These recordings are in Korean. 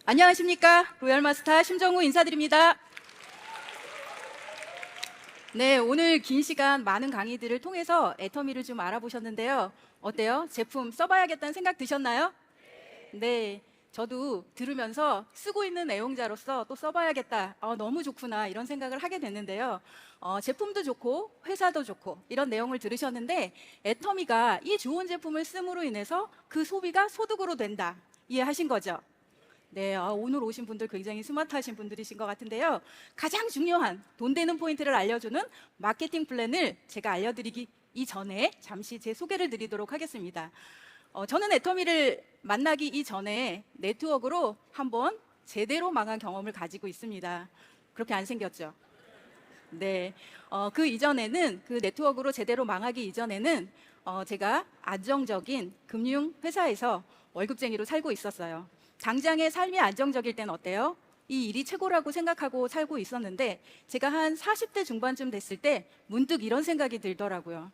안녕하십니까. 로얄마스터 심정우 인사드립니다. 네, 오늘 긴 시간 많은 강의들을 통해서 애터미를 좀 알아보셨는데요. 어때요? 제품 써봐야겠다는 생각 드셨나요? 네, 저도 들으면서 쓰고 있는 애용자로서 또 써봐야겠다. 너무 좋구나 이런 생각을 하게 됐는데요. 제품도 좋고 회사도 좋고 이런 내용을 들으셨는데 애터미가 이 좋은 제품을 씀으로 인해서 그 소비가 소득으로 된다. 이해하신 거죠? 네, 오늘 오신 분들 굉장히 스마트하신 분들이신 것 같은데요. 가장 중요한 돈 되는 포인트를 알려주는 마케팅 플랜을 제가 알려드리기 이전에 잠시 제 소개를 드리도록 하겠습니다. 저는 애터미를 만나기 이전에 네트워크로 한번 제대로 망한 경험을 가지고 있습니다. 그렇게 안 생겼죠? 네, 그 이전에는 그 네트워크로 제대로 망하기 이전에는 제가 안정적인 금융 회사에서 월급쟁이로 살고 있었어요. 당장의 삶이 안정적일 땐 어때요? 이 일이 최고라고 생각하고 살고 있었는데 제가 한 40대 중반쯤 됐을 때 문득 이런 생각이 들더라고요.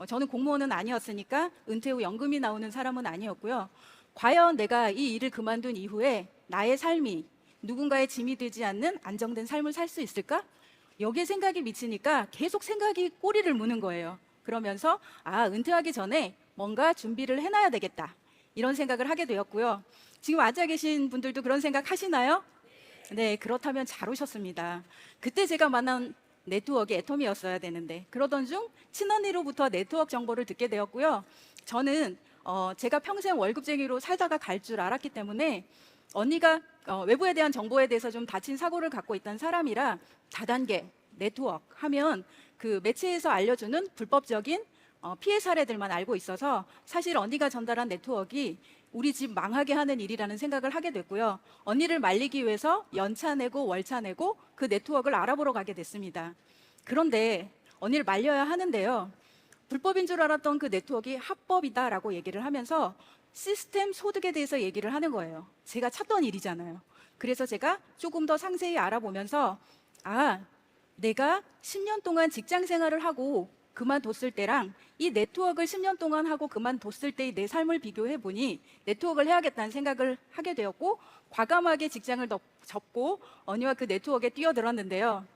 저는 공무원은 아니었으니까 은퇴 후 연금이 나오는 사람은 아니었고요. 과연 내가 이 일을 그만둔 이후에 나의 삶이 누군가의 짐이 되지 않는 안정된 삶을 살 수 있을까? 여기에 생각이 미치니까 계속 생각이 꼬리를 무는 거예요. 그러면서 은퇴하기 전에 뭔가 준비를 해놔야 되겠다. 이런 생각을 하게 되었고요. 지금 앉아 계신 분들도 그런 생각 하시나요? 네, 그렇다면 잘 오셨습니다. 그때 제가 만난 네트워크가 애터미였어야 되는데 그러던 중 친언니로부터 네트워크 정보를 듣게 되었고요. 저는 제가 평생 월급쟁이로 살다가 갈 줄 알았기 때문에 언니가 외부에 대한 정보에 대해서 좀 다친 사고를 갖고 있던 사람이라 다단계 네트워크 하면 그 매체에서 알려주는 불법적인 피해 사례들만 알고 있어서 사실 언니가 전달한 네트워크가 우리 집 망하게 하는 일이라는 생각을 하게 됐고요. 언니를 말리기 위해서 연차 내고 월차 내고 그 네트워크를 알아보러 가게 됐습니다. 그런데 언니를 말려야 하는데요. 불법인 줄 알았던 그 네트워크가 합법이다라고 얘기를 하면서 시스템 소득에 대해서 얘기를 하는 거예요. 제가 찾던 일이잖아요. 그래서 제가 조금 더 상세히 알아보면서 내가 10년 동안 직장 생활을 하고 그만뒀을 때랑 이 네트워크를 10년 동안 하고 그만뒀을 때의 내 삶을 비교해 보니 네트워크를 해야겠다는 생각을 하게 되었고 과감하게 직장을 접고 언니와 그 네트워크에 뛰어들었는데요.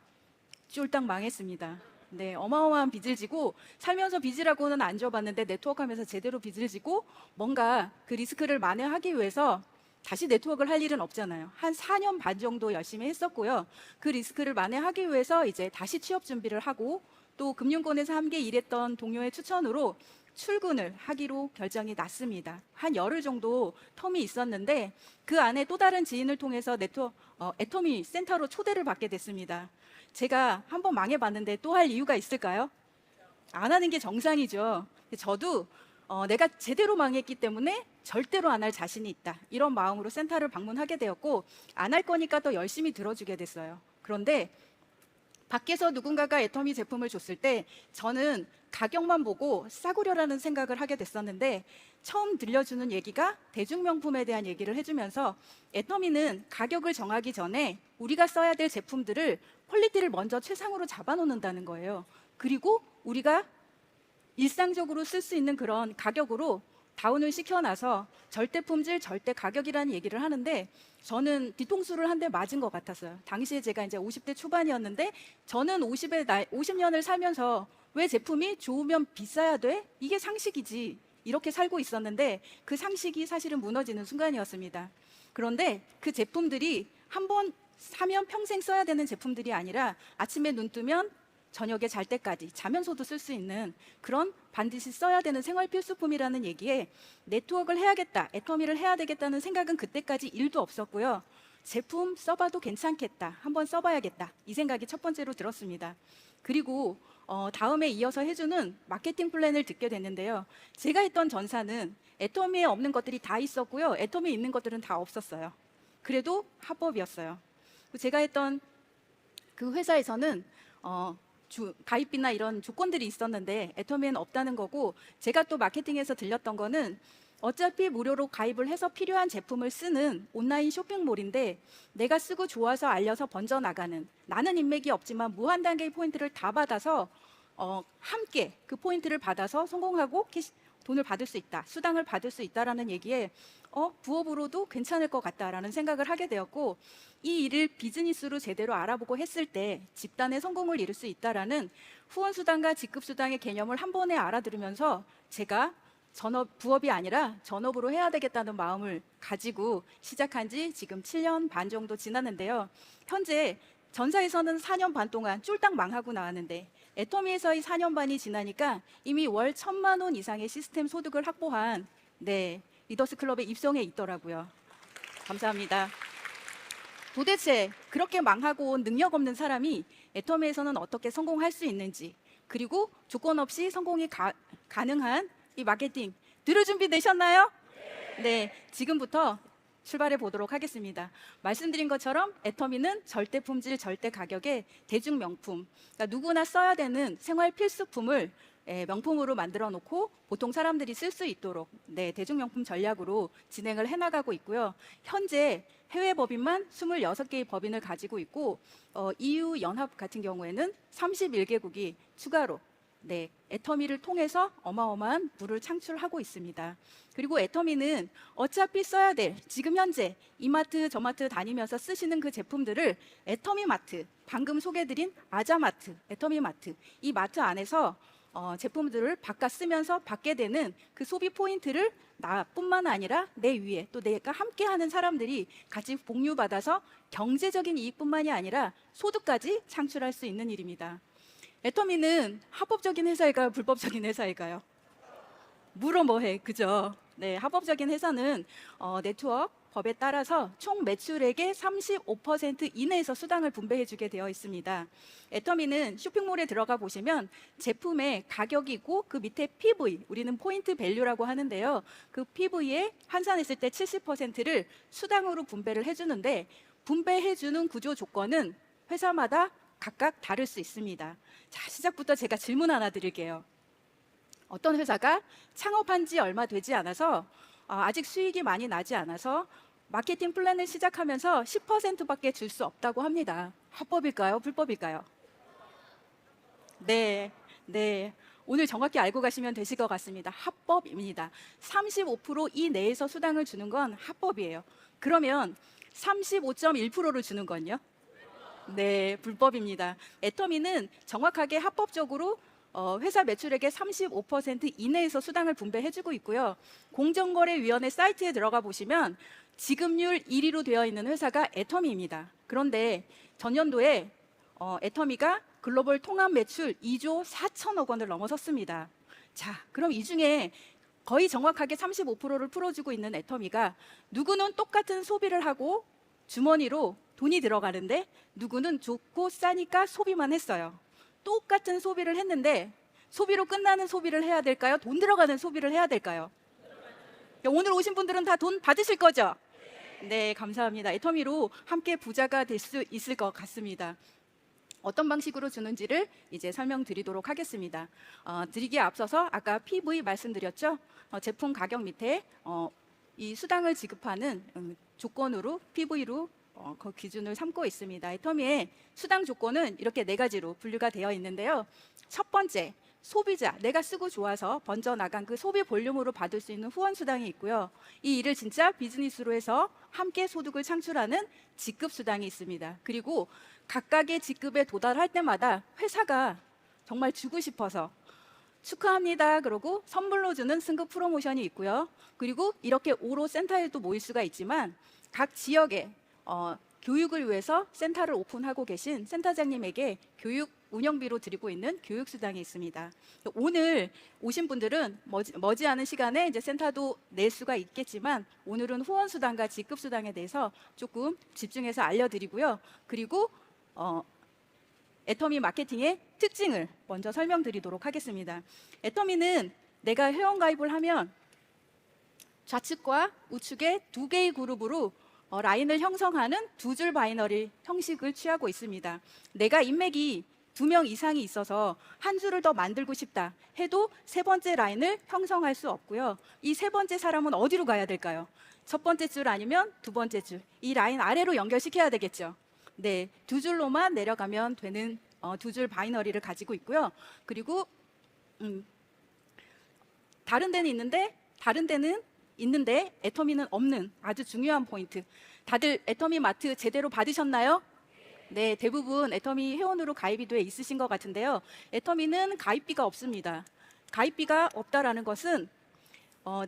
쫄딱 망했습니다. 네, 어마어마한 빚을 지고 살면서 빚이라고는 안 져봤는데 네트워크 하면서 제대로 빚을 지고 뭔가 그 리스크를 만회하기 위해서 다시 네트워크를 할 일은 없잖아요. 한 4년 반 정도 열심히 했었고요. 그 리스크를 만회하기 위해서 이제 다시 취업 준비를 하고 또 금융권에서 함께 일했던 동료의 추천으로 출근을 하기로 결정이 났습니다. 한 열흘 정도 텀이 있었는데 그 안에 또 다른 지인을 통해서 애터미 센터로 초대를 받게 됐습니다. 제가 한번 망해봤는데 또 할 이유가 있을까요? 안 하는 게 정상이죠. 저도 내가 제대로 망했기 때문에 절대로 안 할 자신이 있다. 이런 마음으로 센터를 방문하게 되었고 안 할 거니까 더 열심히 들어주게 됐어요. 그런데 밖에서 누군가가 애터미 제품을 줬을 때 저는 가격만 보고 싸구려라는 생각을 하게 됐었는데 처음 들려주는 얘기가 대중명품에 대한 얘기를 해주면서 애터미는 가격을 정하기 전에 우리가 써야 될 제품들을 퀄리티를 먼저 최상으로 잡아놓는다는 거예요. 그리고 우리가 일상적으로 쓸 수 있는 그런 가격으로 다운을 시켜놔서 절대 품질, 절대 가격이라는 얘기를 하는데 저는 뒤통수를 한 대 맞은 것 같았어요. 당시에 제가 이제 50대 초반이었는데 저는 50년을 살면서 왜 제품이 좋으면 비싸야 돼? 이게 상식이지. 이렇게 살고 있었는데 그 상식이 사실은 무너지는 순간이었습니다. 그런데 그 제품들이 한번 사면 평생 써야 되는 제품들이 아니라 아침에 눈 뜨면 저녁에 잘 때까지 자면서도 쓸 수 있는 그런 반드시 써야 되는 생활 필수품이라는 얘기에 네트워크를 해야겠다, 애터미를 해야 되겠다는 생각은 그때까지 1도 없었고요. 제품 써봐도 괜찮겠다, 한번 써봐야겠다 이 생각이 첫 번째로 들었습니다. 그리고 다음에 이어서 해주는 마케팅 플랜을 듣게 됐는데요. 제가 했던 전사는 애터미에 없는 것들이 다 있었고요. 애터미에 있는 것들은 다 없었어요. 그래도 합법이었어요. 제가 했던 그 회사에서는 가입비나 이런 조건들이 있었는데 애터미에는 없다는 거고 제가 또 마케팅에서 들렸던 거는 어차피 무료로 가입을 해서 필요한 제품을 쓰는 온라인 쇼핑몰인데 내가 쓰고 좋아서 알려서 번져나가는 나는 인맥이 없지만 무한 단계의 포인트를 다 받아서 함께 그 포인트를 받아서 성공하고 돈을 받을 수 있다, 수당을 받을 수 있다라는 얘기에 부업으로도 괜찮을 것 같다라는 생각을 하게 되었고, 이 일을 비즈니스로 제대로 알아보고 했을 때 집단의 성공을 이룰 수 있다라는 후원수당과 직급수당의 개념을 한 번에 알아들으면서 제가 부업이 아니라 전업으로 해야 되겠다는 마음을 가지고 시작한 지 지금 7년 반 정도 지났는데요. 현재 전사에서는 4년 반 동안 쫄딱 망하고 나왔는데, 애터미에서의 4년 반이 지나니까 이미 월 1,000만 원 이상의 시스템 소득을 확보한 리더스 클럽에 입성해 있더라고요. 감사합니다. 도대체 그렇게 망하고 온 능력 없는 사람이 애터미에서는 어떻게 성공할 수 있는지, 그리고 조건 없이 성공이 가능한 이 마케팅 들을 준비 되셨나요? 네, 지금부터 출발해 보도록 하겠습니다. 말씀드린 것처럼 애터미는 절대 품질, 절대 가격의 대중 명품, 그러니까 누구나 써야 되는 생활 필수품을 명품으로 만들어 놓고 보통 사람들이 쓸 수 있도록 대중명품 전략으로 진행을 해나가고 있고요. 현재 해외 법인만 26개의 법인을 가지고 있고, EU 연합 같은 경우에는 31개국이 추가로 애터미를 통해서 어마어마한 부를 창출하고 있습니다. 그리고 애터미는 어차피 써야 될 지금 현재 이마트 저마트 다니면서 쓰시는 그 제품들을 애터미마트, 방금 소개드린 아자마트, 애터미마트, 이 마트 안에서 제품들을 바꿔 쓰면서 받게 되는 그 소비 포인트를 나뿐만 아니라 내 위에 또 내가 함께하는 사람들이 같이 공유받아서 경제적인 이익뿐만이 아니라 소득까지 창출할 수 있는 일입니다. 애터미는 합법적인 회사일까요? 불법적인 회사일까요? 물어 뭐해, 그죠? 네, 합법적인 회사는 네트워크 법에 따라서 총 매출액의 35% 이내에서 수당을 분배해주게 되어 있습니다. 애터미는 쇼핑몰에 들어가 보시면 제품의 가격이 있고 그 밑에 PV, 우리는 포인트 밸류라고 하는데요. 그 PV에 환산했을 때 70%를 수당으로 분배를 해주는데, 분배해주는 구조 조건은 회사마다 각각 다를 수 있습니다. 자, 시작부터 제가 질문 하나 드릴게요. 어떤 회사가 창업한 지 얼마 되지 않아서 아직 수익이 많이 나지 않아서 마케팅 플랜을 시작하면서 10%밖에 줄 수 없다고 합니다. 합법일까요? 불법일까요? 네, 오늘 정확히 알고 가시면 되실 것 같습니다. 합법입니다. 35% 이내에서 수당을 주는 건 합법이에요. 그러면 35.1%를 주는 건요? 네, 불법입니다. 애터미는 정확하게 합법적으로 회사 매출액의 35% 이내에서 수당을 분배해주고 있고요. 공정거래위원회 사이트에 들어가 보시면 지급률 1위로 되어 있는 회사가 애터미입니다. 그런데 전년도에 애터미가 글로벌 통합 매출 2조 4천억 원을 넘어섰습니다. 자, 그럼 이 중에 거의 정확하게 35%를 풀어주고 있는 애터미가, 누구는 똑같은 소비를 하고 주머니로 돈이 들어가는데 누구는 좋고 싸니까 소비만 했어요. 똑같은 소비를 했는데 소비로 끝나는 소비를 해야 될까요? 돈 들어가는 소비를 해야 될까요? 오늘 오신 분들은 다 돈 받으실 거죠? 네, 감사합니다. 애터미로 함께 부자가 될 수 있을 것 같습니다. 어떤 방식으로 주는지를 이제 설명드리도록 하겠습니다. 드리기에 앞서서 아까 PV 말씀드렸죠? 제품 가격 밑에 이 수당을 지급하는 조건으로 PV로 그 기준을 삼고 있습니다. 애터미의 수당 조건은 이렇게 4가지로 분류가 되어 있는데요. 첫 번째, 소비자, 내가 쓰고 좋아서 번져나간 그 소비 볼륨으로 받을 수 있는 후원 수당이 있고요. 이 일을 진짜 비즈니스로 해서 함께 소득을 창출하는 직급 수당이 있습니다. 그리고 각각의 직급에 도달할 때마다 회사가 정말 주고 싶어서 축하합니다 그러고 선물로 주는 승급 프로모션이 있고요. 그리고 이렇게 오로 센터에도 모일 수가 있지만 각 지역에 교육을 위해서 센터를 오픈하고 계신 센터장님에게 교육 운영비로 드리고 있는 교육수당이 있습니다. 오늘 오신 분들은 머지않은 시간에 이제 센터도 낼 수가 있겠지만, 오늘은 후원수당과 직급수당에 대해서 조금 집중해서 알려드리고요. 그리고 애터미 마케팅의 특징을 먼저 설명드리도록 하겠습니다. 애터미는 내가 회원가입을 하면 좌측과 우측의 2개의 그룹으로 라인을 형성하는 2줄 바이너리 형식을 취하고 있습니다. 내가 인맥이 2명 이상이 있어서 한 줄을 더 만들고 싶다 해도 3번째 라인을 형성할 수 없고요. 이 3번째 사람은 어디로 가야 될까요? 첫 번째 줄 아니면 2번째 줄, 이 라인 아래로 연결시켜야 되겠죠. 네, 2줄로만 내려가면 되는 2줄 바이너리를 가지고 있고요. 그리고 다른 데는 있는데, 다른 데는 있는데 애터미는 없는 아주 중요한 포인트. 다들 애터미 마트 제대로 받으셨나요? 네, 대부분 애터미 회원으로 가입이 돼 있으신 것 같은데요. 애터미는 가입비가 없습니다. 가입비가 없다라는 것은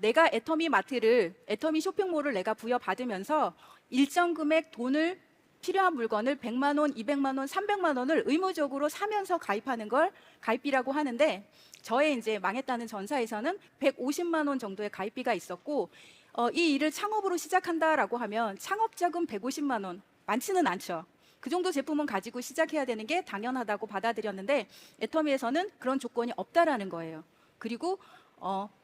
내가 애터미 쇼핑몰을 내가 부여받으면서 일정 금액 돈을 필요한 물건을 100만 원, 200만 원, 300만 원을 의무적으로 사면서 가입하는 걸 가입비라고 하는데 저의 이제 망했다는 전사에서는 150만 원 정도의 가입비가 있었고 이 일을 창업으로 시작한다라고 하면 창업자금 150만 원 많지는 않죠. 그 정도 제품은 가지고 시작해야 되는 게 당연하다고 받아들였는데 애터미에서는 그런 조건이 없다라는 거예요. 그리고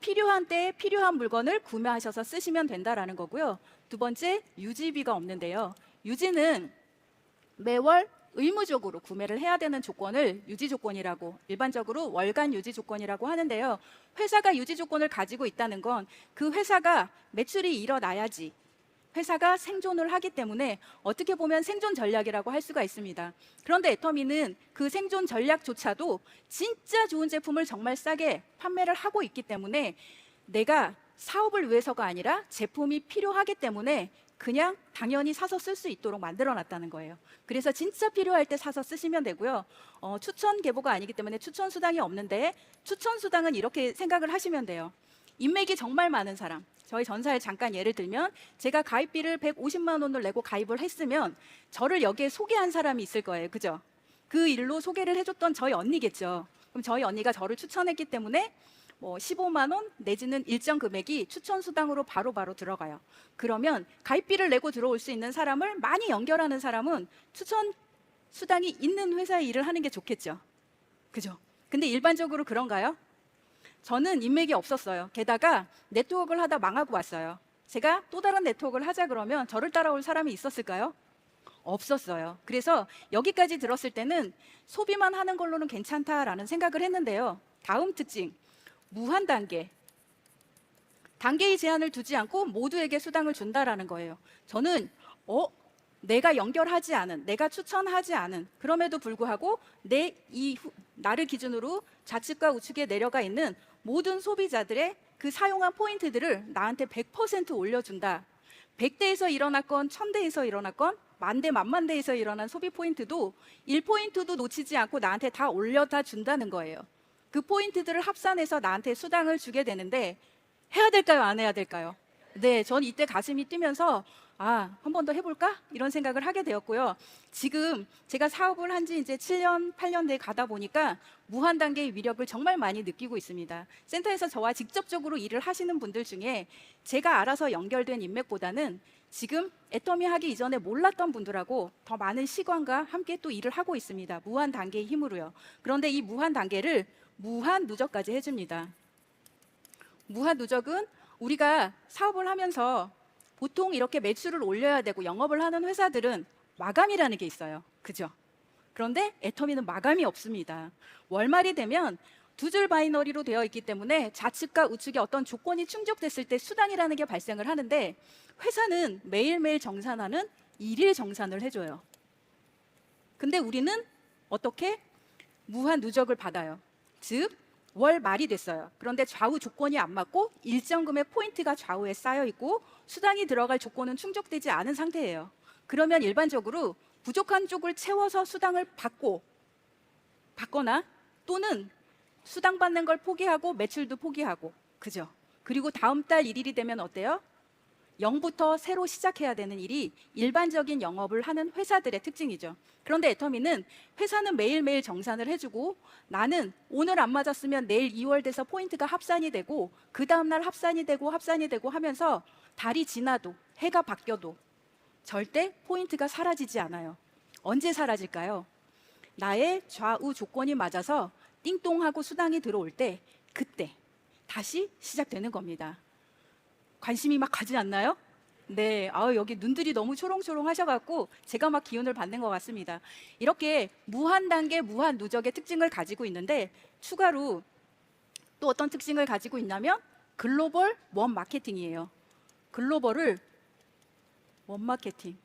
필요한 때에 필요한 물건을 구매하셔서 쓰시면 된다라는 거고요. 두 번째, 유지비가 없는데요. 유지는 매월 의무적으로 구매를 해야 되는 조건을 유지 조건이라고, 일반적으로 월간 유지 조건이라고 하는데요. 회사가 유지 조건을 가지고 있다는 건 그 회사가 매출이 일어나야지 회사가 생존을 하기 때문에 어떻게 보면 생존 전략이라고 할 수가 있습니다. 그런데 애터미는 그 생존 전략조차도 진짜 좋은 제품을 정말 싸게 판매를 하고 있기 때문에 내가 사업을 위해서가 아니라 제품이 필요하기 때문에 그냥 당연히 사서 쓸 수 있도록 만들어 놨다는 거예요. 그래서 진짜 필요할 때 사서 쓰시면 되고요. 추천 계보가 아니기 때문에 추천 수당이 없는데 추천 수당은 이렇게 생각을 하시면 돼요. 인맥이 정말 많은 사람, 저희 전사에 잠깐 예를 들면 제가 가입비를 150만 원을 내고 가입을 했으면 저를 여기에 소개한 사람이 있을 거예요. 그죠? 그 일로 소개를 해줬던 저희 언니겠죠. 그럼 저희 언니가 저를 추천했기 때문에 15만 원 내지는 일정 금액이 추천 수당으로 바로바로 들어가요. 그러면 가입비를 내고 들어올 수 있는 사람을 많이 연결하는 사람은 추천 수당이 있는 회사에 일을 하는 게 좋겠죠. 그죠? 근데 일반적으로 그런가요? 저는 인맥이 없었어요. 게다가 네트워크를 하다 망하고 왔어요. 제가 또 다른 네트워크를 하자 그러면 저를 따라올 사람이 있었을까요? 없었어요. 그래서 여기까지 들었을 때는 소비만 하는 걸로는 괜찮다라는 생각을 했는데요. 다음 특징, 무한 단계. 단계의 제한을 두지 않고 모두에게 수당을 준다라는 거예요. 저는 내가 연결하지 않은, 내가 추천하지 않은, 그럼에도 불구하고 나를 기준으로 좌측과 우측에 내려가 있는 모든 소비자들의 그 사용한 포인트들을 나한테 100% 올려준다. 100대에서 일어났건 1000대에서 일어났건 만대 만만대에서 일어난 소비 포인트도 1포인트도 놓치지 않고 나한테 다 올려다 준다는 거예요. 그 포인트들을 합산해서 나한테 수당을 주게 되는데 해야 될까요? 안 해야 될까요? 네, 전 이때 가슴이 뛰면서 한 번 더 해볼까? 이런 생각을 하게 되었고요. 지금 제가 사업을 한 지 이제 7년, 8년 돼 가다 보니까 무한 단계의 위력을 정말 많이 느끼고 있습니다. 센터에서 저와 직접적으로 일을 하시는 분들 중에 제가 알아서 연결된 인맥보다는 지금 애터미 하기 이전에 몰랐던 분들하고 더 많은 시간과 함께 또 일을 하고 있습니다. 무한 단계의 힘으로요. 그런데 이 무한 단계를 무한 누적까지 해줍니다. 무한 누적은 우리가 사업을 하면서 보통 이렇게 매출을 올려야 되고 영업을 하는 회사들은 마감이라는 게 있어요. 그죠? 그런데 애터미는 마감이 없습니다. 월말이 되면 두 줄 바이너리로 되어 있기 때문에 좌측과 우측에 어떤 조건이 충족됐을 때 수당이라는 게 발생을 하는데 회사는 매일매일 정산하는 일일 정산을 해줘요. 근데 우리는 어떻게? 무한 누적을 받아요. 즉 월 말이 됐어요. 그런데 좌우 조건이 안 맞고 일정 금의 포인트가 좌우에 쌓여 있고 수당이 들어갈 조건은 충족되지 않은 상태예요. 그러면 일반적으로 부족한 쪽을 채워서 수당을 받거나 또는 수당 받는 걸 포기하고 매출도 포기하고, 그죠? 그리고 다음 달 1일이 되면 어때요? 0부터 새로 시작해야 되는 일이 일반적인 영업을 하는 회사들의 특징이죠. 그런데 애터미는 회사는 매일매일 정산을 해주고 나는 오늘 안 맞았으면 내일 2월 돼서 포인트가 합산이 되고 그 다음날 합산이 되고 하면서 달이 지나도 해가 바뀌어도 절대 포인트가 사라지지 않아요. 언제 사라질까요? 나의 좌우 조건이 맞아서 띵동하고 수당이 들어올 때 그때 다시 시작되는 겁니다. 관심이 막 가지 않나요? 네, 여기 눈들이 너무 초롱초롱 하셔갖고 제가 막 기운을 받는 것 같습니다. 이렇게 무한 단계, 무한 누적의 특징을 가지고 있는데 추가로 또 어떤 특징을 가지고 있냐면 글로벌 원 마케팅이에요. 글로벌을 원 마케팅.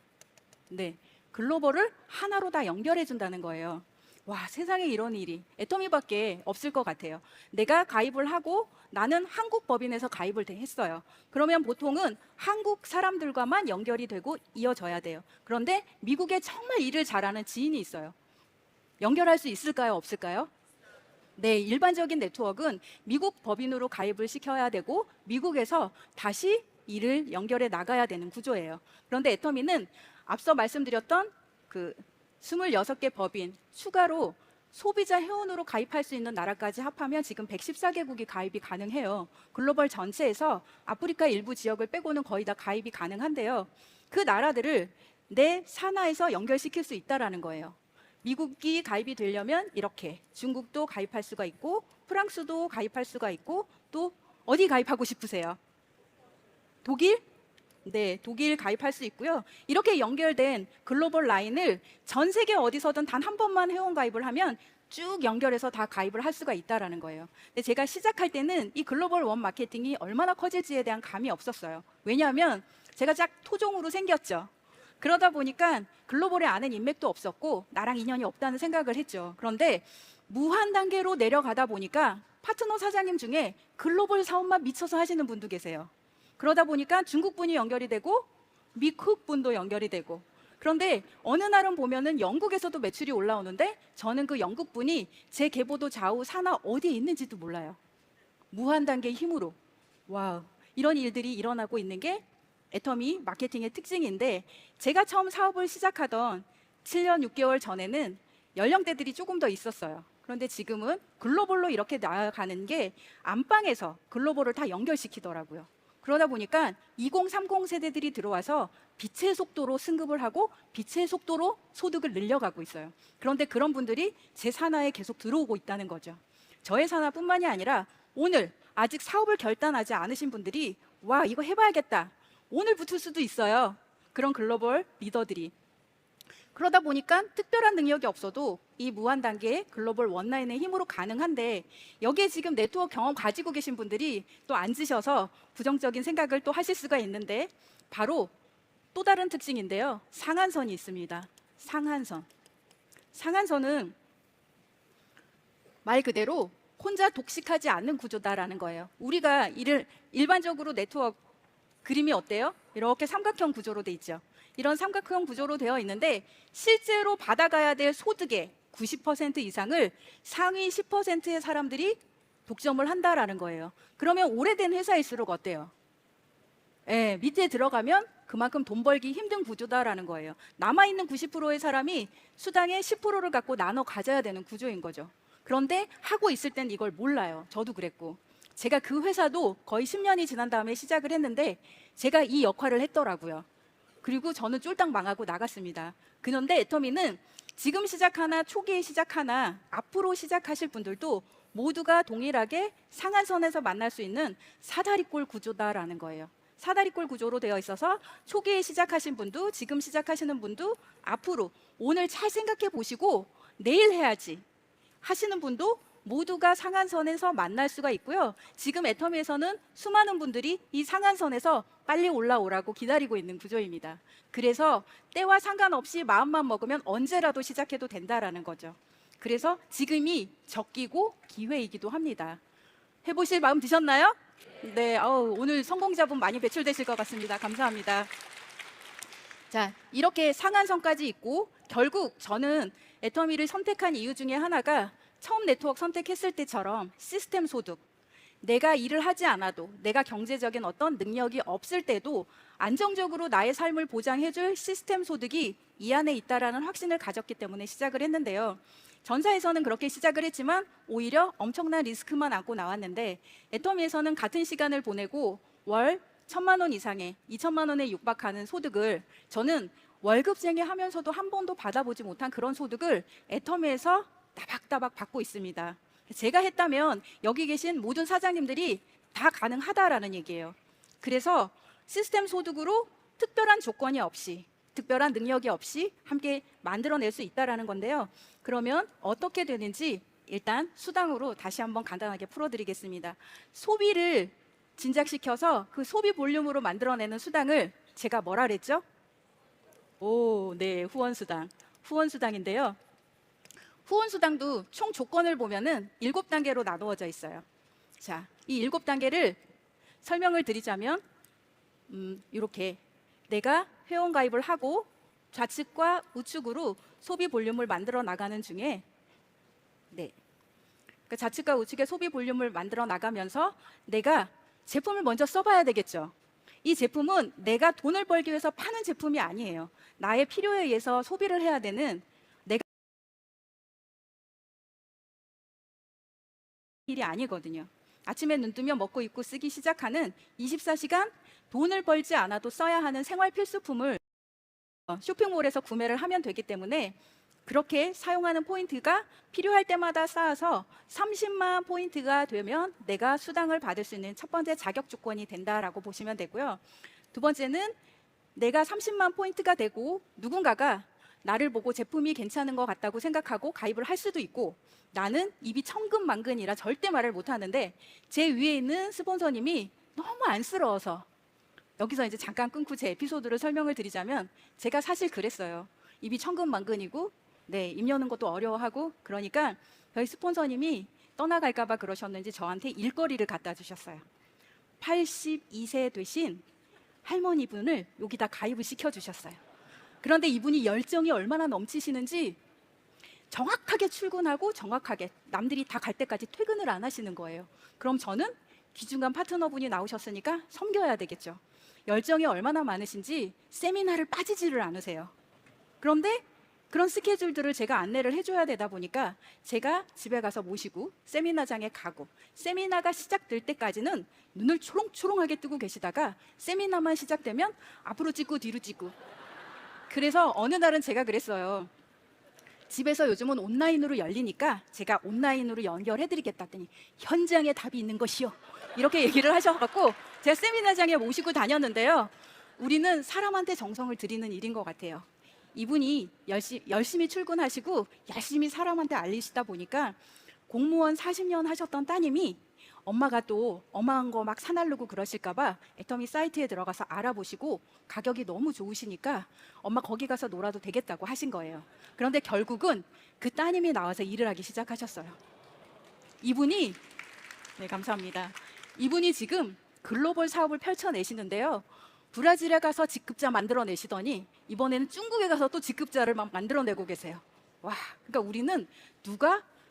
네, 글로벌을 하나로 다 연결해 준다는 거예요. 와, 세상에 이런 일이 애터미밖에 없을 것 같아요. 내가 가입을 하고 나는 한국 법인에서 가입을 했어요. 그러면 보통은 한국 사람들과만 연결이 되고 이어져야 돼요. 그런데 미국에 정말 일을 잘하는 지인이 있어요. 연결할 수 있을까요? 없을까요? 네, 일반적인 네트워크는 미국 법인으로 가입을 시켜야 되고 미국에서 다시 일을 연결해 나가야 되는 구조예요. 그런데 애터미는 앞서 말씀드렸던 그 26개 법인 추가로 소비자 회원으로 가입할 수 있는 나라까지 합하면 지금 114개국이 가입이 가능해요. 글로벌 전체에서 아프리카 일부 지역을 빼고는 거의 다 가입이 가능한데요. 그 나라들을 내 산하에서 연결시킬 수 있다라는 거예요. 미국이 가입이 되려면 이렇게 중국도 가입할 수가 있고 프랑스도 가입할 수가 있고 또 어디 가입하고 싶으세요? 독일? 네, 독일 가입할 수 있고요. 이렇게 연결된 글로벌 라인을 전 세계 어디서든 단 한 번만 회원 가입을 하면 쭉 연결해서 다 가입을 할 수가 있다라는 거예요. 근데 제가 시작할 때는 이 글로벌 원 마케팅이 얼마나 커질지에 대한 감이 없었어요. 왜냐하면 제가 딱 토종으로 생겼죠. 그러다 보니까 글로벌에 아는 인맥도 없었고 나랑 인연이 없다는 생각을 했죠. 그런데 무한 단계로 내려가다 보니까 파트너 사장님 중에 글로벌 사업만 미쳐서 하시는 분도 계세요. 그러다 보니까 중국 분이 연결이 되고 미국 분도 연결이 되고 그런데 어느 날은 보면은 영국에서도 매출이 올라오는데 저는 그 영국 분이 제 계보도 좌우 산하 어디에 있는지도 몰라요. 무한 단계의 힘으로. 와우. 이런 일들이 일어나고 있는 게 애터미 마케팅의 특징인데 제가 처음 사업을 시작하던 7년 6개월 전에는 연령대들이 조금 더 있었어요. 그런데 지금은 글로벌로 이렇게 나아가는 게 안방에서 글로벌을 다 연결시키더라고요. 그러다 보니까 2030 세대들이 들어와서 빛의 속도로 승급을 하고 빛의 속도로 소득을 늘려가고 있어요. 그런데 그런 분들이 제 산하에 계속 들어오고 있다는 거죠. 저의 산하뿐만이 아니라 오늘 아직 사업을 결단하지 않으신 분들이 와, 이거 해봐야겠다. 오늘 붙을 수도 있어요. 그런 글로벌 리더들이. 그러다 보니까 특별한 능력이 없어도 이 무한 단계의 글로벌 원라인의 힘으로 가능한데 여기에 지금 네트워크 경험 가지고 계신 분들이 또 앉으셔서 부정적인 생각을 또 하실 수가 있는데 바로 또 다른 특징인데요. 상한선이 있습니다. 상한선. 상한선은 말 그대로 혼자 독식하지 않는 구조다라는 거예요. 우리가 일반적으로 네트워크 그림이 어때요? 이렇게 삼각형 구조로 돼 있죠. 이런 삼각형 구조로 되어 있는데 실제로 받아가야 될 소득의 90% 이상을 상위 10%의 사람들이 독점을 한다라는 거예요. 그러면 오래된 회사일수록 어때요? 예, 밑에 들어가면 그만큼 돈 벌기 힘든 구조다라는 거예요. 남아있는 90%의 사람이 수당의 10%를 갖고 나눠 가져야 되는 구조인 거죠. 그런데 하고 있을 땐 이걸 몰라요. 저도 그랬고. 제가 그 회사도 거의 10년이 지난 다음에 시작을 했는데 제가 이 역할을 했더라고요. 그리고 저는 쫄딱 망하고 나갔습니다. 그런데 애터미는 지금 시작하나 초기에 시작하나 앞으로 시작하실 분들도 모두가 동일하게 상한선에서 만날 수 있는 사다리꼴 구조다라는 거예요. 사다리꼴 구조로 되어 있어서 초기에 시작하신 분도 지금 시작하시는 분도 앞으로 오늘 잘 생각해 보시고 내일 해야지 하시는 분도 모두가 상한선에서 만날 수가 있고요. 지금 애터미에서는 수많은 분들이 이 상한선에서 빨리 올라오라고 기다리고 있는 구조입니다. 그래서 때와 상관없이 마음만 먹으면 언제라도 시작해도 된다라는 거죠. 그래서 지금이 적기고 기회이기도 합니다. 해보실 마음 드셨나요? 네, 오늘 성공자분 많이 배출되실 것 같습니다. 감사합니다. 자, 이렇게 상한선까지 있고 결국 저는 애터미를 선택한 이유 중에 하나가 처음 네트워크 선택했을 때처럼 시스템 소득, 내가 일을 하지 않아도 내가 경제적인 어떤 능력이 없을 때도 안정적으로 나의 삶을 보장해줄 시스템 소득이 이 안에 있다라는 확신을 가졌기 때문에 시작을 했는데요. 전사에서는 그렇게 시작을 했지만 오히려 엄청난 리스크만 안고 나왔는데 애터미에서는 같은 시간을 보내고 월 1,000만 원 이상의 2천만 원에 육박하는 소득을 저는 월급쟁이 하면서도 한 번도 받아보지 못한 그런 소득을 애터미에서 따박따박 받고 있습니다. 제가 했다면 여기 계신 모든 사장님들이 다 가능하다라는 얘기예요. 그래서 시스템 소득으로 특별한 조건이 없이 특별한 능력이 없이 함께 만들어낼 수 있다라는 건데요. 그러면 어떻게 되는지 일단 수당으로 다시 한번 간단하게 풀어드리겠습니다. 소비를 진작시켜서 그 소비 볼륨으로 만들어내는 수당을 제가 뭐라 그랬죠? 네, 후원수당. 후원수당인데요. 후원 수당도 총 조건을 보면은 7단계로 나누어져 있어요. 자, 이 7단계를 설명을 드리자면 이렇게 내가 회원 가입을 하고 좌측과 우측으로 소비 볼륨을 만들어 나가는 중에 그러니까 좌측과 우측의 소비 볼륨을 만들어 나가면서 내가 제품을 먼저 써봐야 되겠죠. 이 제품은 내가 돈을 벌기 위해서 파는 제품이 아니에요. 나의 필요에 의해서 소비를 해야 되는 내가 일이 아니거든요. 아침에 눈 뜨면 먹고 입고 쓰기 시작하는 24시간 돈을 벌지 않아도 써야 하는 생활 필수품을 쇼핑몰에서 구매를 하면 되기 때문에 그렇게 사용하는 포인트가 필요할 때마다 쌓아서 30만 포인트가 되면 내가 수당을 받을 수 있는 첫 번째 자격 조건이 된다라고 보시면 되고요. 두 번째는 내가 30만 포인트가 되고 누군가가 나를 보고 제품이 괜찮은 것 같다고 생각하고 가입을 할 수도 있고, 나는 입이 천근만근이라 절대 말을 못 하는데 제 위에 있는 스폰서님이 너무 안쓰러워서, 여기서 이제 잠깐 끊고 제 에피소드를 설명을 드리자면, 제가 사실 그랬어요. 입이 천근만근이고 입 여는 것도 어려워하고, 그러니까 저희 스폰서님이 떠나갈까 봐 그러셨는지 저한테 일거리를 갖다 주셨어요. 82세 되신 할머니분을 여기다 가입을 시켜주셨어요. 그런데 이분이 열정이 얼마나 넘치시는지 정확하게 출근하고 정확하게 남들이 다 갈 때까지 퇴근을 안 하시는 거예요. 그럼 저는 귀중한 파트너분이 나오셨으니까 섬겨야 되겠죠. 열정이 얼마나 많으신지 세미나를 빠지지를 않으세요. 그런데 그런 스케줄들을 제가 안내를 해줘야 되다 보니까 제가 집에 가서 모시고 세미나장에 가고, 세미나가 시작될 때까지는 눈을 초롱초롱하게 뜨고 계시다가 세미나만 시작되면 앞으로 찍고 뒤로 찍고. 그래서 어느 날은 제가 그랬어요. 집에서 요즘은 온라인으로 열리니까 제가 온라인으로 연결해드리겠다 했더니 현장에 답이 있는 것이요, 이렇게 얘기를 하셔갖고 제가 세미나장에 모시고 다녔는데요. 우리는 사람한테 정성을 들이는 일인 것 같아요. 이분이 열심히 출근하시고 열심히 사람한테 알리시다 보니까 공무원 40년 하셨던 따님이 엄마가 또 어마한 거 막 사날르고 그러실까 봐 애터미 사이트에 들어가서 알아보시고 가격이 너무 좋으시니까 엄마 거기 가서 놀아도 되겠다고 하신 거예요. 그런데 결국은 그 따님이 나와서 일을 하기 시작하셨어요. 이분이 감사합니다. 이분이 지금 글로벌 사업을 펼쳐내시는데요. 브라질에 가서 직급자 만들어내시더니 이번에는 중국에 가서 또 직급자를 막 만들어내고 계세요. 와, 그러니까 우리는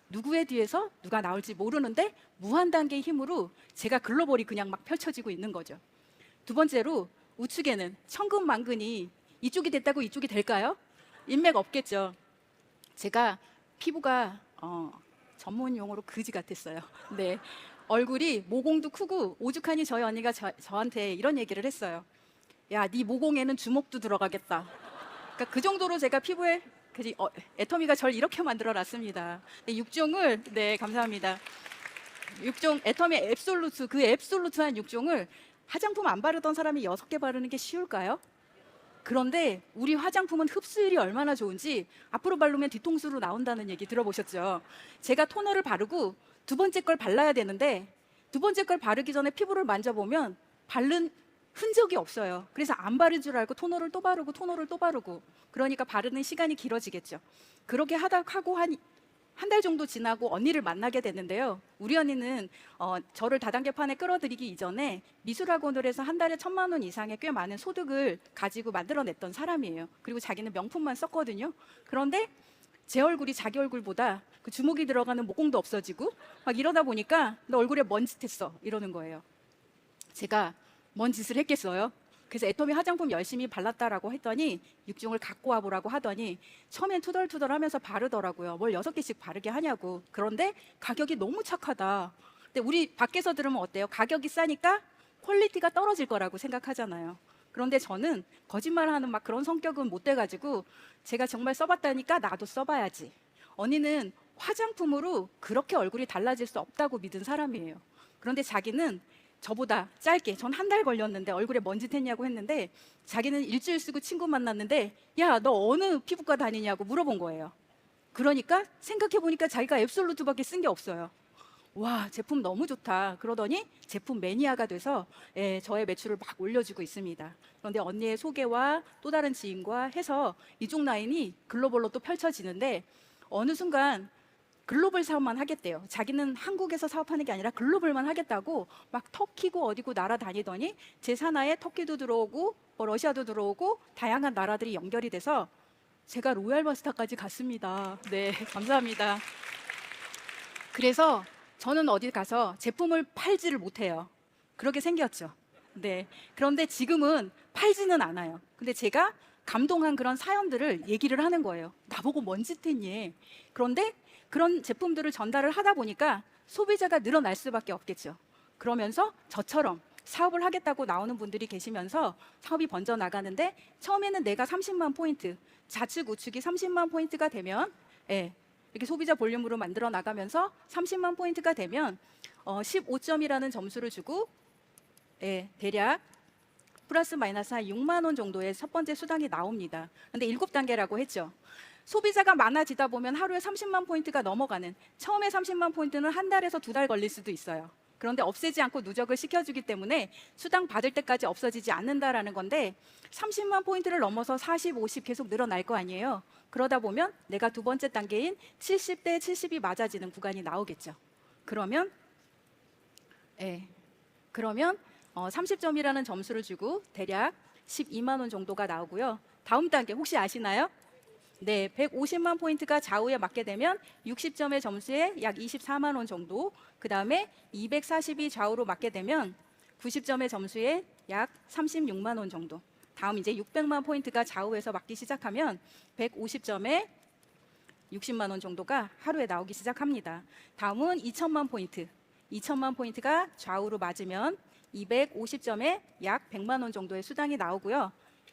누구의 뒤에서 누가 나올지 모르는데 무한단계의 힘으로 제가 글로벌이 그냥 막 펼쳐지고 있는 거죠. 두 번째로 우측에는 천근만근이 이쪽이 됐다고 이쪽이 될까요? 인맥 없겠죠. 제가 피부가 전문 용어로 그지 같았어요. 얼굴이 모공도 크고 오죽하니 저희 언니가 저한테 이런 얘기를 했어요. 야, 네 모공에는 주먹도 들어가겠다. 그러니까 그 정도로 제가 피부에 애터미가 절 이렇게 만들어 놨습니다. 육종을 감사합니다. 육종 애터미 앱솔루트, 그 앱솔루트한 육종을 화장품 안 바르던 사람이 6개 바르는 게 쉬울까요? 그런데 우리 화장품은 흡수율이 얼마나 좋은지 앞으로 바르면 뒤통수로 나온다는 얘기 들어보셨죠? 제가 토너를 바르고 두 번째 걸 발라야 되는데 두 번째 걸 바르기 전에 피부를 만져보면 바른 흔적이 없어요. 그래서 안 바른 줄 알고 토너를 또 바르고 토너를 또 바르고, 그러니까 바르는 시간이 길어지겠죠. 그렇게 하고 한 달 정도 지나고 언니를 만나게 됐는데요. 우리 언니는 저를 다단계판에 끌어들이기 이전에 미술학원을 해서 한 달에 1,000만 원 이상의 꽤 많은 소득을 가지고 만들어냈던 사람이에요. 그리고 자기는 명품만 썼거든요. 그런데 제 얼굴이 자기 얼굴보다 그 주먹이 들어가는 모공도 없어지고 막 이러다 보니까 너 얼굴에 뭔 짓 했어? 이러는 거예요. 제가 뭔 짓을 했겠어요? 그래서 애터미 화장품 열심히 발랐다라고 했더니 육종을 갖고 와보라고 하더니 처음엔 투덜투덜하면서 바르더라고요. 뭘 6개씩 바르게 하냐고. 그런데 가격이 너무 착하다. 근데 우리 밖에서 들으면 어때요? 가격이 싸니까 퀄리티가 떨어질 거라고 생각하잖아요. 그런데 저는 거짓말하는 막 그런 성격은 못 돼가지고 제가 정말 써봤다니까 나도 써봐야지. 언니는 화장품으로 그렇게 얼굴이 달라질 수 없다고 믿은 사람이에요. 그런데 자기는 저보다 짧게, 전 한 달 걸렸는데 얼굴에 뭔 짓 했냐고 했는데 자기는 일주일 쓰고 친구 만났는데 야, 너 어느 피부과 다니냐고 물어본 거예요. 그러니까 생각해보니까 자기가 앱솔루트밖에 쓴 게 없어요. 와, 제품 너무 좋다 그러더니 제품 매니아가 돼서 저의 매출을 막 올려주고 있습니다. 그런데 언니의 소개와 또 다른 지인과 해서 이쪽 라인이 글로벌로 또 펼쳐지는데 어느 순간 글로벌 사업만 하겠대요. 자기는 한국에서 사업하는 게 아니라 글로벌만 하겠다고 막 터키고 어디고 날아다니더니 제 산하에 터키도 들어오고 뭐 러시아도 들어오고 다양한 나라들이 연결이 돼서 제가 로얄마스터까지 갔습니다. 네, 감사합니다. 그래서 저는 어디 가서 제품을 팔지를 못해요. 그렇게 생겼죠. 네. 그런데 지금은 팔지는 않아요. 근데 제가 감동한 그런 사연들을 얘기를 하는 거예요. 나보고 뭔 짓 했니? 그런데 그런 제품들을 전달을 하다 보니까 소비자가 늘어날 수밖에 없겠죠. 그러면서 저처럼 사업을 하겠다고 나오는 분들이 계시면서 사업이 번져 나가는데 처음에는 내가 30만 포인트, 좌측 우측이 30만 포인트가 되면 이렇게 소비자 볼륨으로 만들어 나가면서 30만 포인트가 되면 15점이라는 점수를 주고 대략 플러스 마이너스 한 6만 원 정도의 첫 번째 수당이 나옵니다. 근데 7단계라고 했죠. 소비자가 많아지다 보면 하루에 30만 포인트가 넘어가는, 처음에 30만 포인트는 한 달에서 2달 걸릴 수도 있어요. 그런데 없애지 않고 누적을 시켜주기 때문에 수당 받을 때까지 없어지지 않는다라는 건데 30만 포인트를 넘어서 40, 50 계속 늘어날 거 아니에요. 그러다 보면 내가 두 번째 단계인 70대 70이 맞아지는 구간이 나오겠죠. 그러면 30점이라는 점수를 주고 대략 12만 원 정도가 나오고요. 다음 단계 혹시 아시나요? 네, 150만 포인트가 좌우에 맞게 되면 60점의 점수에 약 24만 원 정도, 그 다음에 240이 좌우로 맞게 되면 90점의 점수에 약 36만 원 정도. 다음 이제 600만 포인트가 좌우에서 맞기 시작하면 150점에 60만 원 정도가 하루에 나오기 시작합니다. 다음은 2천만 포인트. 2천만 포인트가 좌우로 맞으면 250점에 약 100만 원 정도의 수당이 나오고요.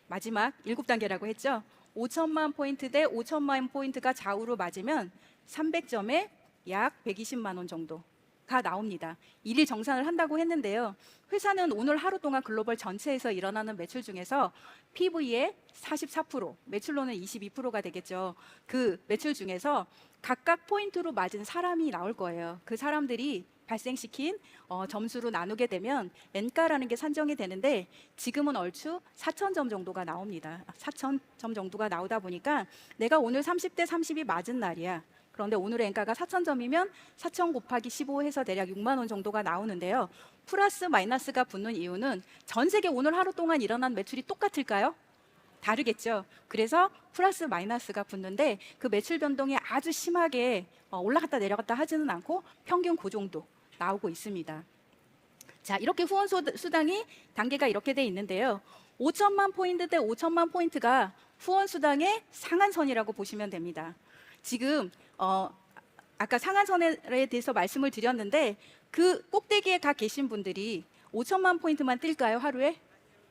마지막 7단계라고 했죠. 5천만 포인트 대 5천만 포인트가 좌우로 맞으면 300점에 약 120만 원 정도가 나옵니다. 일일 정산을 한다고 했는데요. 회사는 오늘 하루 동안 글로벌 전체에서 일어나는 매출 중에서 PV의 44%, 매출로는 22%가 되겠죠. 그 매출 중에서 각각 포인트로 맞은 사람이 나올 거예요. 그 사람들이 발생시킨 점수로 나누게 되면 N가라는 게 산정이 되는데 지금은 얼추 4,000점 정도가 나옵니다. 4,000점 정도가 나오다 보니까 내가 오늘 30대 30이 맞은 날이야. 그런데 오늘의 N가가 4,000점이면 4,000 곱하기 15 해서 대략 6만 원 정도가 나오는데요. 플러스 마이너스가 붙는 이유는 전 세계 오늘 하루 동안 일어난 매출이 똑같을까요? 다르겠죠. 그래서 플러스 마이너스가 붙는데 그 매출 변동이 아주 심하게 올라갔다 내려갔다 하지는 않고 평균 그 정도 나오고 있습니다. 자, 이렇게 후원 수당이 단계가 이렇게 돼 있는데요. 5천만 포인트 대 5천만 포인트가 후원 수당의 상한선이라고 보시면 됩니다. 지금 아까 상한선에 대해서 말씀을 드렸는데 그 꼭대기에 가 계신 분들이 5천만 포인트만 뜰까요, 하루에?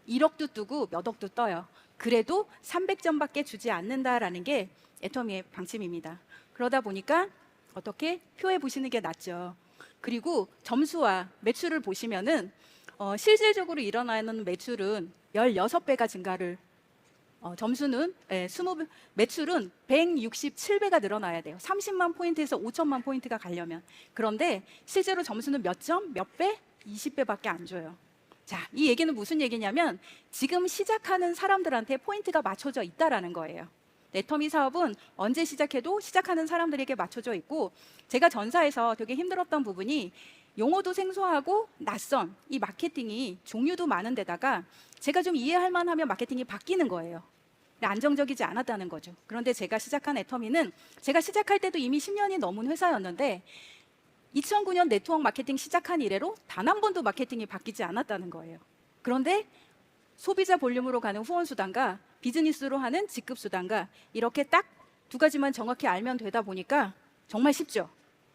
1억도 뜨고 몇 억도 떠요. 그래도 300점밖에 주지 않는다라는 게 애터미의 방침입니다. 그러다 보니까 어떻게 표에 보시는 게 낫죠. 그리고 점수와 매출을 보시면은 실질적으로 일어나는 매출은 16배가 증가를 점수는 20, 매출은 167배가 늘어나야 돼요. 30만 포인트에서 5천만 포인트가 가려면. 그런데 실제로 점수는 몇 점, 몇 배? 20배밖에 안 줘요. 자, 이 얘기는 무슨 얘기냐면 지금 시작하는 사람들한테 포인트가 맞춰져 있다라는 거예요. 애터미 사업은 언제 시작해도 시작하는 사람들에게 맞춰져 있고, 제가 전사에서 되게 힘들었던 부분이 용어도 생소하고 낯선 이 마케팅이 종류도 많은 데다가 제가 좀 이해할 만하면 마케팅이 바뀌는 거예요. 안정적이지 않았다는 거죠. 그런데 제가 시작한 애터미는 제가 시작할 때도 이미 10년이 넘은 회사였는데 2009년 네트워크 마케팅 시작한 이래로 단 한 번도 마케팅이 바뀌지 않았다는 거예요. 그런데 소비자 볼륨으로 가는 후원 수단과 비즈니스로 하는 직급 수단과 이렇게 딱 두 가지만 정확히 알면 되다 보니까 정말 쉽죠.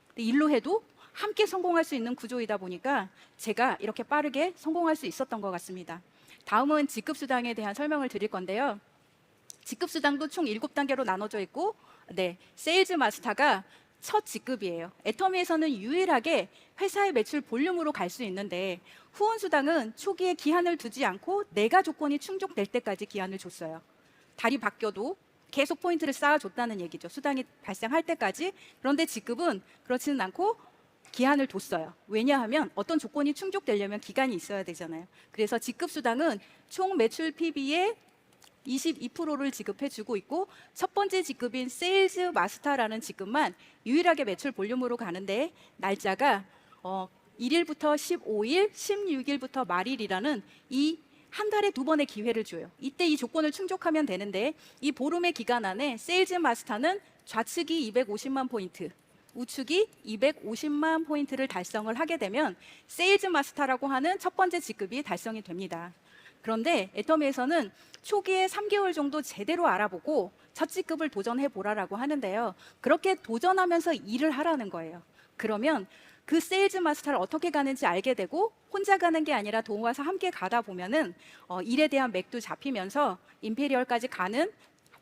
근데 일로 해도 함께 성공할 수 있는 구조이다 보니까 제가 이렇게 빠르게 성공할 수 있었던 것 같습니다. 다음은 직급 수당에 대한 설명을 드릴 건데요. 직급 수당도 총 7단계로 나눠져 있고, 세일즈 마스터가 첫 직급이에요. 애터미에서는 유일하게 회사의 매출 볼륨으로 갈 수 있는데 후원 수당은 초기에 기한을 두지 않고 내가 조건이 충족될 때까지 기한을 줬어요. 달이 바뀌어도 계속 포인트를 쌓아줬다는 얘기죠. 수당이 발생할 때까지. 그런데 직급은 그렇지는 않고 기한을 뒀어요. 왜냐하면 어떤 조건이 충족되려면 기간이 있어야 되잖아요. 그래서 직급 수당은 총 매출 PB의 22%를 지급해주고 있고, 첫 번째 직급인 세일즈 마스터라는 직급만 유일하게 매출 볼륨으로 가는데, 날짜가 1일부터 15일, 16일부터 말일이라는 이 한 달에 2번의 기회를 줘요. 이때 이 조건을 충족하면 되는데, 이 보름의 기간 안에 세일즈 마스터는 좌측이 250만 포인트, 우측이 250만 포인트를 달성을 하게 되면 세일즈 마스터라고 하는 첫 번째 직급이 달성이 됩니다. 그런데 애터미에서는 초기에 3개월 정도 제대로 알아보고 첫 직급을 도전해 보라라고 하는데요. 그렇게 도전하면서 일을 하라는 거예요. 그러면 그 세일즈 마스터를 어떻게 가는지 알게 되고, 혼자 가는 게 아니라 도와서 함께 가다 보면은 일에 대한 맥도 잡히면서 임페리얼까지 가는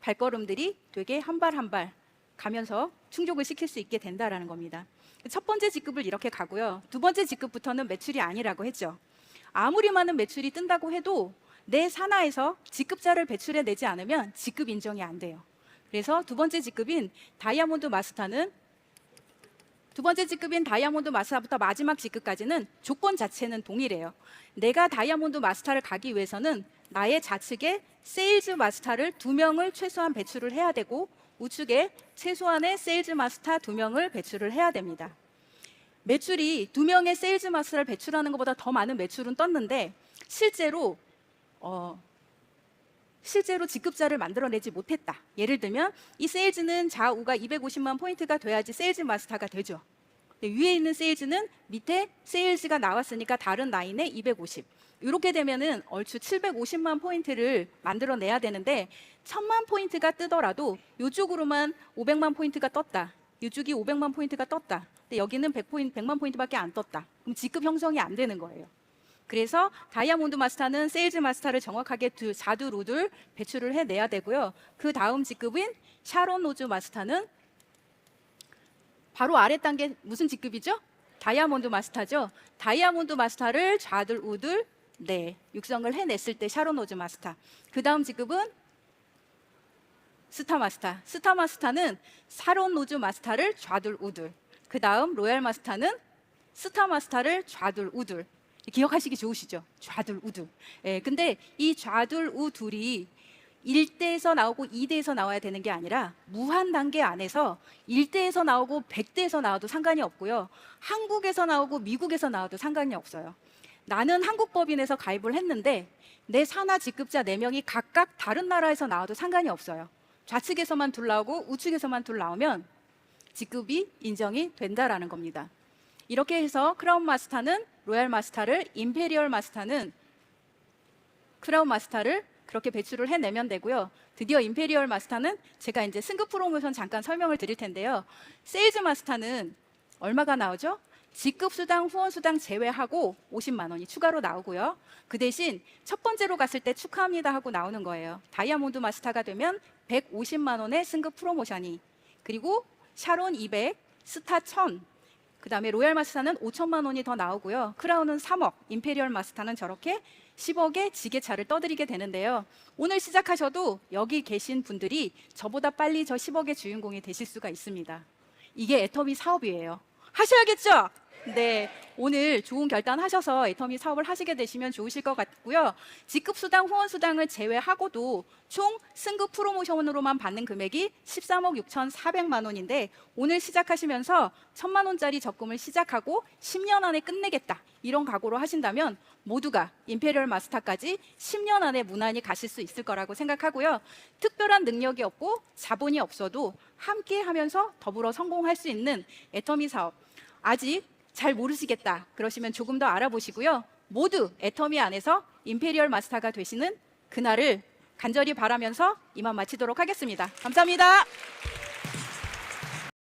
발걸음들이 되게 한 발 한 발 가면서 충족을 시킬 수 있게 된다라는 겁니다. 첫 번째 직급을 이렇게 가고요. 두 번째 직급부터는 매출이 아니라고 했죠. 아무리 많은 매출이 뜬다고 해도 내 산하에서 직급자를 배출해 내지 않으면 직급 인정이 안 돼요. 그래서 두 번째 직급인 다이아몬드 마스터부터 마지막 직급까지는 조건 자체는 동일해요. 내가 다이아몬드 마스터를 가기 위해서는 나의 좌측에 세일즈 마스터를 2명을 최소한 배출을 해야 되고, 우측에 최소한의 세일즈 마스터 2명을 배출을 해야 됩니다. 매출이 2명의 세일즈 마스터를 배출하는 것보다 더 많은 매출은 떴는데, 실제로 직급자를 만들어내지 못했다. 예를 들면 이 세일즈는 좌우가 250만 포인트가 돼야지 세일즈 마스터가 되죠. 위에 있는 세일즈는 밑에 세일즈가 나왔으니까 다른 라인에 250. 이렇게 되면은 얼추 750만 포인트를 만들어내야 되는데, 1000만 포인트가 뜨더라도 이쪽으로만 500만 포인트가 떴다. 이쪽이 500만 포인트가 떴다. 근데 여기는 100만 포인트밖에 안 떴다. 그럼 직급 형성이 안 되는 거예요. 그래서 다이아몬드 마스터는 세일즈 마스터를 정확하게 좌두루둘 배출을 해내야 되고요. 그 다음 직급인 샤론 로즈 마스터는 바로 아래 단계 무슨 직급이죠? 다이아몬드 마스터죠. 다이아몬드 마스터를 좌둘우둘 육성을 해냈을 때 샤론 로즈 마스터. 그 다음 직급은 스타 마스터. 스타 마스터는 샤론 로즈 마스터를 좌둘우둘. 그 다음 로얄 마스터는 스타 마스터를 좌둘우둘. 기억하시기 좋으시죠? 좌둘우둘. 근데 이 좌둘우둘이 1대에서 나오고 2대에서 나와야 되는 게 아니라 무한 단계 안에서 1대에서 나오고 100대에서 나와도 상관이 없고요. 한국에서 나오고 미국에서 나와도 상관이 없어요. 나는 한국법인에서 가입을 했는데 내 산하 직급자 4명이 각각 다른 나라에서 나와도 상관이 없어요. 좌측에서만 둘 나오고 우측에서만 둘 나오면 직급이 인정이 된다라는 겁니다. 이렇게 해서 크라운 마스터는 로얄 마스터를, 임페리얼 마스터는 크라운 마스터를 그렇게 배출을 해내면 되고요. 드디어 임페리얼 마스터는 제가 이제 승급 프로모션 잠깐 설명을 드릴 텐데요. 세일즈 마스터는 얼마가 나오죠? 직급 수당, 후원 수당 제외하고 50만 원이 추가로 나오고요. 그 대신 첫 번째로 갔을 때 축하합니다 하고 나오는 거예요. 다이아몬드 마스터가 되면 150만 원의 승급 프로모션이, 그리고 샤론 200, 스타 1000, 그 다음에 로얄 마스터는 5천만 원이 더 나오고요. 크라운은 3억, 임페리얼 마스터는 저렇게 10억의 지게차를 떠드리게 되는데요. 오늘 시작하셔도 여기 계신 분들이 저보다 빨리 저 10억의 주인공이 되실 수가 있습니다. 이게 애터미 사업이에요. 하셔야겠죠? 네, 오늘 좋은 결단하셔서 애터미 사업을 하시게 되시면 좋으실 것 같고요. 직급수당, 후원수당을 제외하고도 총 승급 프로모션으로만 받는 금액이 13억 6,400만 원인데, 오늘 시작하시면서 1,000만 원짜리 적금을 시작하고 10년 안에 끝내겠다, 이런 각오로 하신다면 모두가 임페리얼 마스터까지 10년 안에 무난히 가실 수 있을 거라고 생각하고요. 특별한 능력이 없고 자본이 없어도 함께 하면서 더불어 성공할 수 있는 애터미 사업, 아직 잘 모르시겠다 그러시면 조금 더 알아보시고요. 모두 애터미 안에서 임페리얼 마스터가 되시는 그날을 간절히 바라면서 이만 마치도록 하겠습니다. 감사합니다.